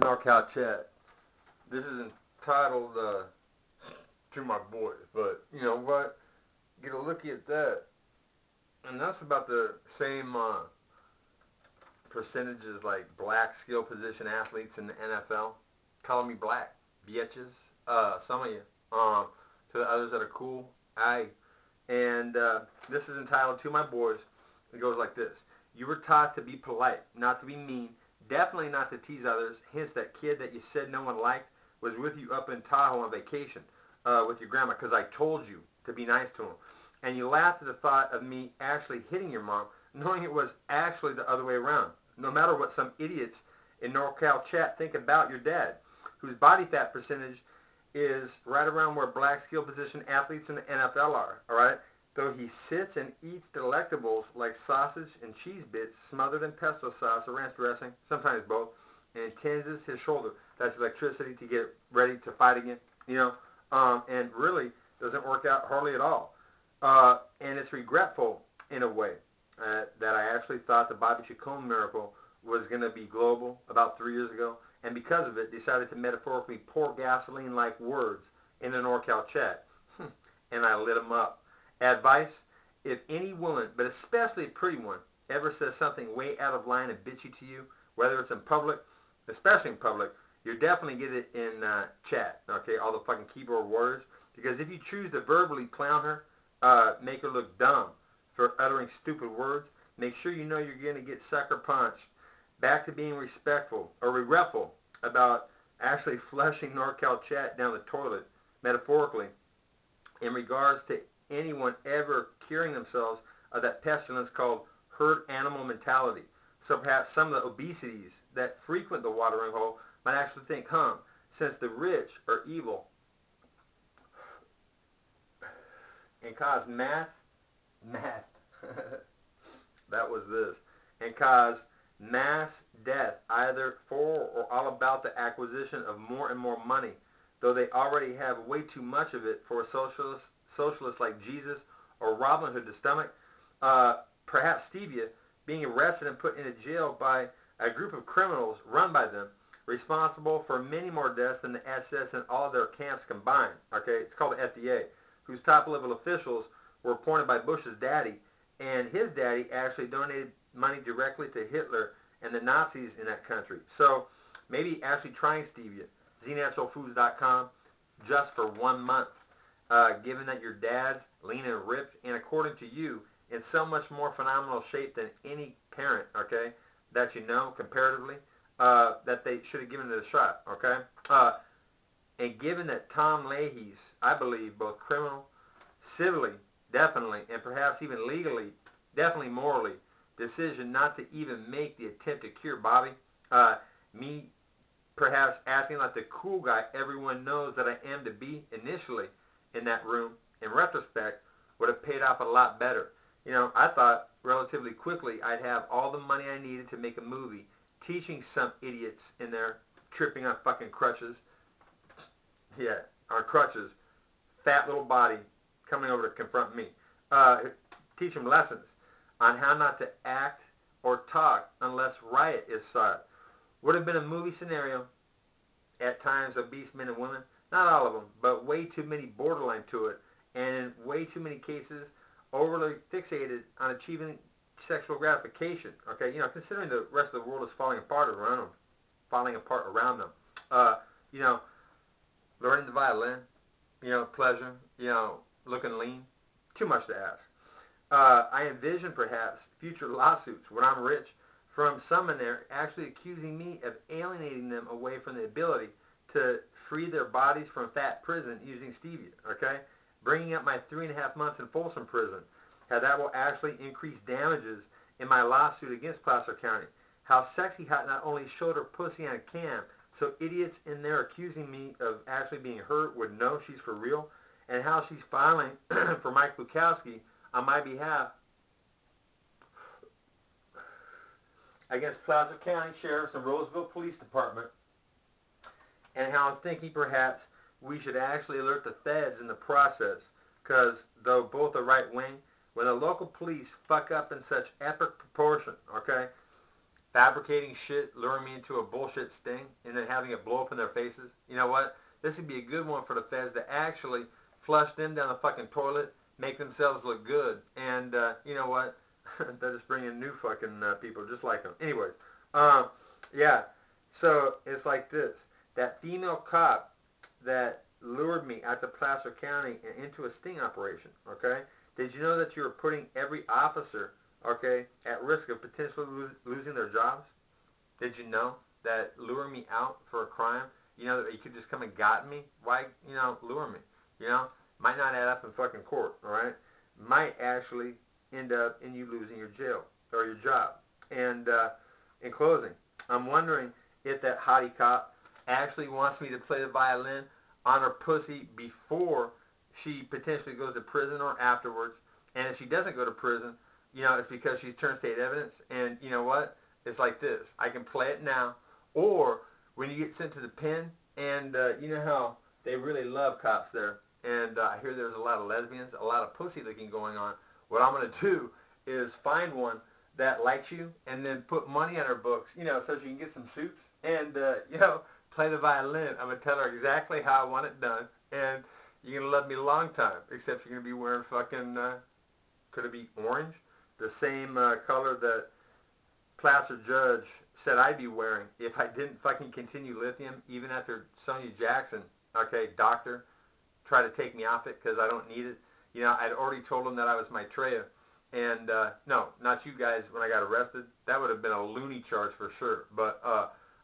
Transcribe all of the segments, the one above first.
Norcal Chat. This is entitled To My Boys, but you know what? Get a looky at that. And that's about the same percentages like black skill position athletes in the NFL. Call me black, bitches. Some of you. To the others that are cool, aye. And this is entitled To My Boys. It goes like this. You were taught to be polite, not to be mean, definitely not to tease others. Hence, that kid that you said no one liked was with you up in Tahoe on vacation with your grandma because I told you to be nice to him. And you laughed at the thought of me actually hitting your mom, knowing it was actually the other way around. No matter what some idiots in Norcal Chat think about your dad, whose body fat percentage is right around where black skill position athletes in the NFL are, all right? Though he sits and eats delectables like sausage and cheese bits smothered in pesto sauce or ranch dressing, sometimes both, and tenses his shoulder. That's electricity to get ready to fight again, and really doesn't work out hardly at all. And it's regretful in a way that I actually thought the Bobby Chacon miracle was going to be global about 3 years ago, and because of it, decided to metaphorically pour gasoline like words in the Norcal Chat, and I lit them up. Advice: if any woman, but especially a pretty one, ever says something way out of line and bitchy to you, whether it's in public, especially in public, you're definitely get it in chat, okay, all the fucking keyboard words, because if you choose to verbally clown her, make her look dumb for uttering stupid words, make sure you know you're going to get sucker punched. Back to being respectful or regretful about actually flushing Norcal Chat down the toilet, metaphorically, in regards to anyone ever curing themselves of that pestilence called herd animal mentality. So perhaps some of the obesities that frequent the watering hole might actually think, since the rich are evil and cause math, that was this, and cause mass death either for or all about the acquisition of more and more money, though they already have way too much of it for a socialist like Jesus or Robin Hood to stomach. Perhaps stevia, being arrested and put into jail by a group of criminals run by them, responsible for many more deaths than the SS and all of their camps combined. Okay, it's called the FDA, whose top-level officials were appointed by Bush's daddy, and his daddy actually donated money directly to Hitler and the Nazis in that country. So maybe actually trying stevia, znaturalfoods.com, just for 1 month, given that your dad's lean and ripped, and according to you, in so much more phenomenal shape than any parent, okay, that you know comparatively, that they should have given it a shot, okay? And given that Tom Leahy's, I believe, both criminal, civilly, definitely, and perhaps even legally, definitely morally, decision not to even make the attempt to cure Bobby, me perhaps acting like the cool guy everyone knows that I am to be initially in that room, in retrospect, would have paid off a lot better. I thought relatively quickly I'd have all the money I needed to make a movie, teaching some idiots in there tripping on fucking crutches. Yeah, on crutches. Fat little body coming over to confront me. Teach them lessons on how not to act or talk unless riot is sought. Would have been a movie scenario, at times obese men and women, not all of them, but way too many borderline to it, and in way too many cases overly fixated on achieving sexual gratification. Okay, considering the rest of the world is falling apart around them. Learning the violin, pleasure, looking lean, too much to ask. I envision perhaps future lawsuits when I'm rich from someone there actually accusing me of alienating them away from the ability to free their bodies from fat prison using stevia, okay? Bringing up my 3.5 months in Folsom prison. How that will actually increase damages in my lawsuit against Placer County. How Sexy Hot not only showed her pussy on a cam, so idiots in there accusing me of actually being hurt would know she's for real, and how she's filing for Mike Bukowski on my behalf against Placer County Sheriff's and Roseville Police Department, and how I'm thinking perhaps we should actually alert the feds in the process, because though both are right wing, when the local police fuck up in such epic proportion, okay, fabricating shit, luring me into a bullshit sting, and then having it blow up in their faces. You know what? This would be a good one for the feds to actually flush them down the fucking toilet, make themselves look good, and you know what? They'll just bring in new fucking people just like them. Anyways, yeah. So it's like this. That female cop that lured me out to Placer County and into a sting operation, okay? Did you know that you were putting every officer, okay, at risk of potentially losing their jobs? Did you know that luring me out for a crime, you know, that you could just come and got me? Why, you know, lure me? You know, might not add up in fucking court, all right? Might actually end up in you losing your jail or your job. And in closing, I'm wondering if that hottie cop actually wants me to play the violin on her pussy before she potentially goes to prison or afterwards. And if she doesn't go to prison, you know, it's because she's turned state evidence. And you know what? It's like this. I can play it now. Or when you get sent to the pen, and you know how they really love cops there. And I hear there's a lot of lesbians, a lot of pussy licking going on. What I'm going to do is find one that likes you and then put money on her books, you know, so she can get some suits and, you know, play the violin. I'm going to tell her exactly how I want it done. And you're going to love me a long time, except you're going to be wearing fucking, could it be orange? The same color that Placer Judge said I'd be wearing if I didn't fucking continue lithium, even after Sonia Jackson, okay, doctor, tried to take me off it because I don't need it. You know, I'd already told him that I was Maitreya. And, no, not you guys when I got arrested. That would have been a loony charge for sure. But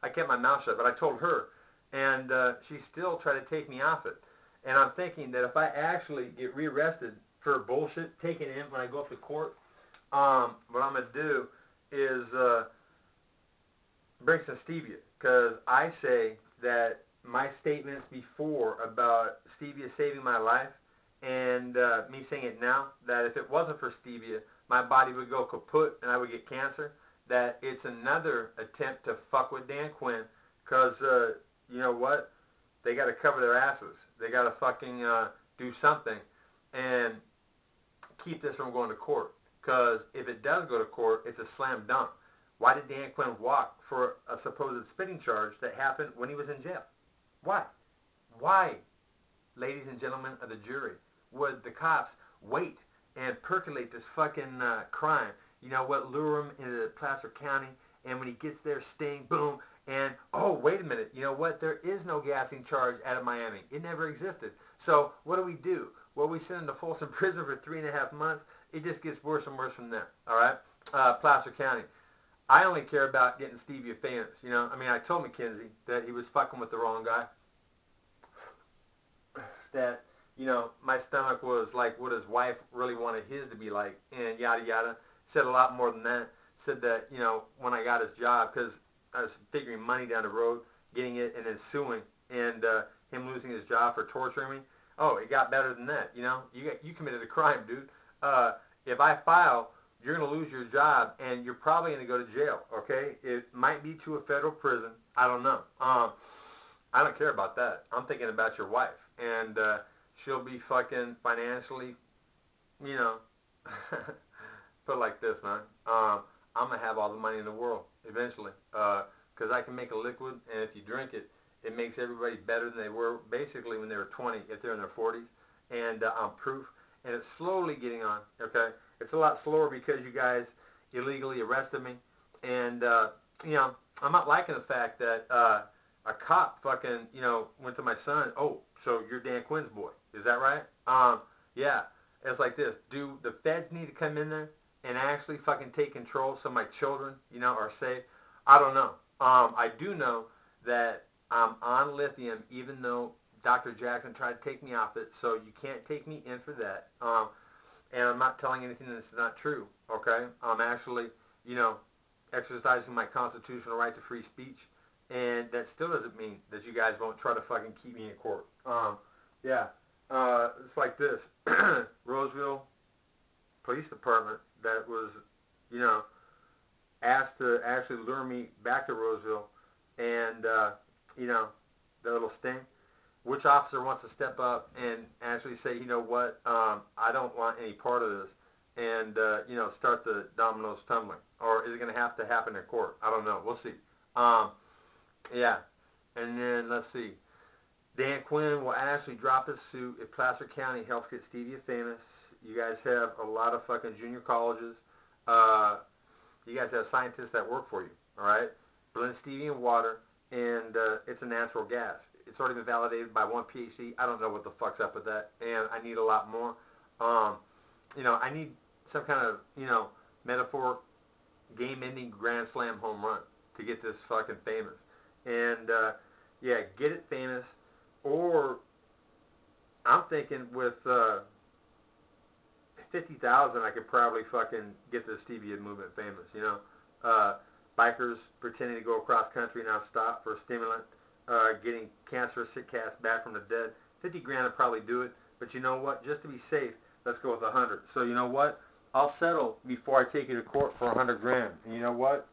I kept my mouth shut. But I told her. And she still tried to take me off it. And I'm thinking that if I actually get rearrested for bullshit, taken in when I go up to court, what I'm going to do is bring some stevia. Because I say that my statements before about stevia saving my life, and me saying it now, that if it wasn't for stevia, my body would go kaput and I would get cancer, that it's another attempt to fuck with Dan Quinn, because, you know what? They got to cover their asses. They got to fucking do something and keep this from going to court, because if it does go to court, it's a slam dunk. Why did Dan Quinn walk for a supposed spitting charge that happened when he was in jail? Why? Why, ladies and gentlemen of the jury, would the cops wait and percolate this fucking crime? You know what, lure him into Placer County, and when he gets there, sting, boom, and, oh, wait a minute, you know what, there is no gassing charge out of Miami. It never existed. So what do? Well, we send him to Folsom Prison for 3.5 months. It just gets worse and worse from there, all right? Placer County. I only care about getting stevia famous, you know? I mean, I told McKenzie that he was fucking with the wrong guy. That, you know, my stomach was like what his wife really wanted his to be like, and yada yada. Said a lot more than that. Said that, you know, when I got his job, because I was figuring money down the road, getting it, and then suing, and him losing his job for torturing me. Oh, it got better than that, you know? You committed a crime, dude. If I file, you're going to lose your job, and you're probably going to go to jail, okay? It might be to a federal prison. I don't know. I don't care about that. I'm thinking about your wife. And she'll be fucking financially, you know, put it like this, man. I'm going to have all the money in the world eventually, because I can make a liquid, and if you drink it, it makes everybody better than they were basically when they were 20, if they're in their 40s. And I'm proof. And it's slowly getting on, okay? It's a lot slower because you guys illegally arrested me. And, you know, I'm not liking the fact that a cop fucking, you know, went to my son. Oh, so you're Dan Quinn's boy. Is that right? Yeah. It's like this. Do the feds need to come in there and actually fucking take control so my children, you know, are safe? I don't know. I do know that I'm on lithium, even though Dr. Jackson tried to take me off it, so you can't take me in for that. And I'm not telling anything that's not true, okay? I'm actually, you know, exercising my constitutional right to free speech. And that still doesn't mean that you guys won't try to fucking keep me in court. Yeah. It's like this. Roseville Police Department that was, you know, asked to actually lure me back to Roseville and, you know, the little sting. Which officer wants to step up and actually say, you know what, I don't want any part of this. and start the dominoes tumbling, or is it going to have to happen in court? I don't know. We'll see. Yeah, and then let's see. Dan Quinn will actually drop his suit if Placer County helps get stevia famous. You guys have a lot of fucking junior colleges. You guys have scientists that work for you. All right, blend stevia in water, and it's a natural gas. It's already been validated by one PhD. I don't know what the fuck's up with that, and I need a lot more. I need some kind of, metaphor, game-ending Grand Slam home run to get this fucking famous. And, get it famous. Or, I'm thinking with 50,000, I could probably fucking get the stevia movement famous, Bikers pretending to go across country not stop for a stimulant, getting cancerous sick cats back from the dead. 50 grand would probably do it. But you know what? Just to be safe, let's go with 100. So you know what? I'll settle before I take you to court for 100 grand. And you know what?